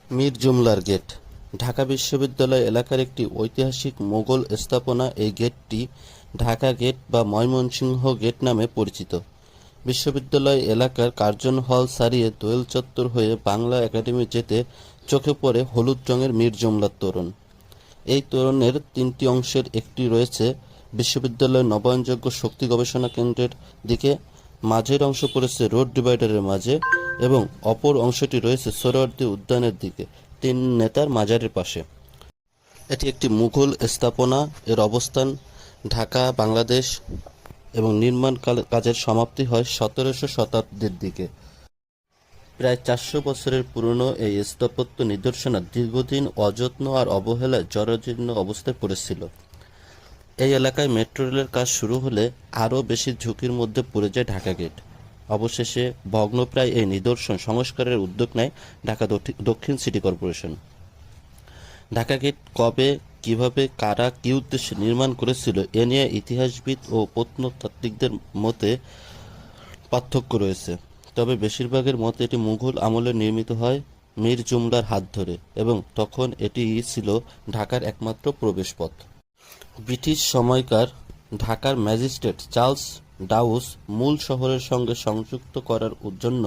Mir জুমলার gate Dhaka বিশ্ববিদ্যালয় এলাকার একটি ঐতিহাসিক মোগল স্থাপনা। এই গেটটি ঢাকা গেট বা ময়মনসিংহ গেট নামে পরিচিত। বিশ্ববিদ্যালয় এলাকার কার্জন হল ছাড়িয়ে দোয়েল চত্বর হয়ে বাংলা একাডেমি যেতে চোখে পড়ে হলুদ রঙের মীর জুমলার তোরণ। এই তোরণের তিনটি অংশের একটি রয়েছে বিশ্ববিদ্যালয়ের নবায়নযোগ্য শক্তি গবেষণা কেন্দ্রের দিকে, মাঝের অংশ পড়েছে রোড ডিভাইডারের মাঝে এবং অপর অংশটি রয়েছে সোহরাওয়ার্দী উদ্যানের দিকে, তিন নেতার মাজারের পাশে। এটি একটি মুঘল স্থাপনা। এর অবস্থান ঢাকা, বাংলাদেশ এবং নির্মাণ কাজের সমাপ্তি হয় 1700 শতাব্দীর দিকে। প্রায় 400 বছরের পুরনো এই স্থাপত্য নিদর্শনা দীর্ঘদিন অযত্ন আর অবহেলায় জরাজীর্ণ অবস্থায় পড়েছিল। এই এলাকায় মেট্রো রেলের কাজ শুরু হলে আরও বেশি ঝুঁকির মধ্যে পড়ে যায় ঢাকা গেট। অবশেষে ভগ্নপ্রায় এই নিদর্শন সংস্কারের উদ্যোগ নেয় ঢাকা দক্ষিণ সিটি কর্পোরেশন। ঢাকা গেট কবে, কিভাবে, কারা, কী উদ্দেশ্যে নির্মাণ করেছিল এ নিয়ে ইতিহাসবিদ ও প্রত্নতাত্ত্বিকদের মতে পার্থক্য রয়েছে। তবে বেশিরভাগের মতে এটি মুঘল আমলে নির্মিত হয় মীর জুমলার হাত ধরে এবং তখন এটি ছিল ঢাকার একমাত্র প্রবেশপথ। ব্রিটিশ সময়কার ঢাকার ম্যাজিস্ট্রেট চার্লস ডাউস মূল শহরের সঙ্গে সংযুক্ত করার জন্য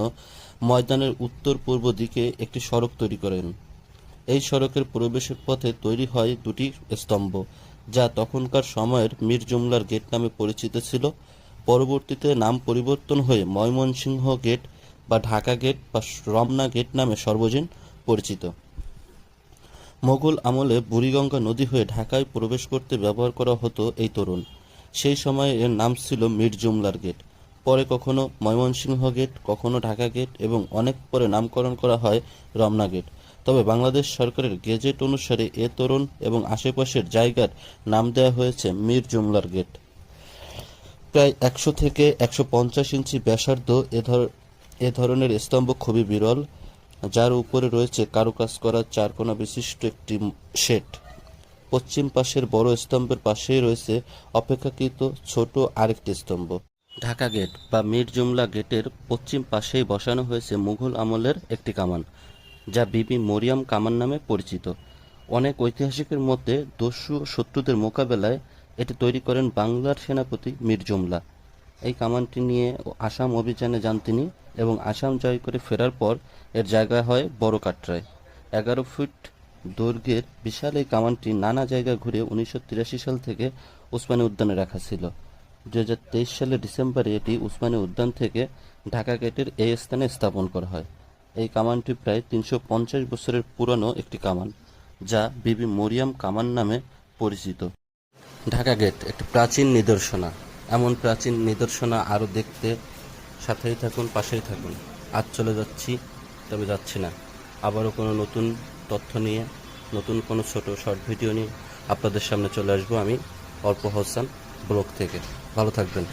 ময়দানের উত্তর-পূর্ব দিকে একটি সড়ক তৈরি করেন। এই সড়কের প্রবেশের পথে তৈরি হয় দুটি স্তম্ভ, যা তখনকার সময়ের মীর জুমলার গেট নামে পরিচিত ছিল। পরবর্তীতে নাম পরিবর্তন হয়ে ময়মনসিংহ গেট বা ঢাকা গেট বা রমনা গেট নামে সর্বজন পরিচিত। মোগল আমলে বুড়িগঙ্গা নদী হয়ে ঢাকায় প্রবেশ করতে ব্যবহার করা হতো এই তোরণ। সেই সময়ে এর নাম ছিল মীর জুমলার গেট। পরে কখনো ময়মনসিংহ গেট, কখনো ঢাকা গেট এবং অনেক পরে নামকরণ করা হয় রমনা গেট। তবে বাংলাদেশ সরকারের গেজেট অনুসারে এ তোরণ এবং আশেপাশের জায়গার নাম দেওয়া হয়েছে মীর জুমলার গেট। প্রায় 100 থেকে 150 ইঞ্চি ব্যাসার্ধ এ ধরনের স্তম্ভ খুবই বিরল, যার উপরে রয়েছে কারুকাজ করা চারকোনা বিশিষ্ট একটি শেড। পশ্চিম পাশের বড় স্তম্ভের পাশেই রয়েছে অপেক্ষাকৃত ছোট আরেকটি স্তম্ভ। ঢাকা গেট বা মীর জুমলা গেটের পশ্চিম পাশেই বসানো হয়েছে মুঘল আমলের একটি কামান, যা বিবি মরিয়ম কামান নামে পরিচিত। অনেক ঐতিহাসিকের মতে দস্যু ও শত্রুদের মোকাবেলায় এটি তৈরি করেন বাংলার সেনাপতি মীর জুমলা। এই কামানটি নিয়ে আসাম অভিযানে যান তিনি এবং আসাম জয় করে ফেরার পর এর জায়গা হয় বড় কাটরায়। 11 ফুট দৈর্ঘ্যের বিশাল এই কামানটি নানা জায়গা ঘুরে 1983 সাল থেকে উসমানী উদ্যানে রাখা ছিল। 2023 সালের ডিসেম্বরে এটি উসমানী উদ্যান থেকে ঢাকা গেটের এই স্থানে স্থাপন করা হয়। এই কামানটি প্রায় 350 বছরের পুরানো একটি কামান, যা বিবি মরিয়ম কামান নামে পরিচিত। ঢাকা গেট একটি প্রাচীন নিদর্শনা। এমন প্রাচীন নিদর্শনা আরও দেখতে সাথেই থাকুন, পাশেই থাকুন। আজ চলে যাচ্ছি, তবে যাচ্ছি না। আবারও কোনো নতুন তথ্য নিয়ে, নতুন কোনো ছোট শর্ট ভিডিও নিয়ে আপনাদের সামনে চলে আসবো আমি, অর্প হোসেন, ব্লগ থেকে। ভালো থাকবেন।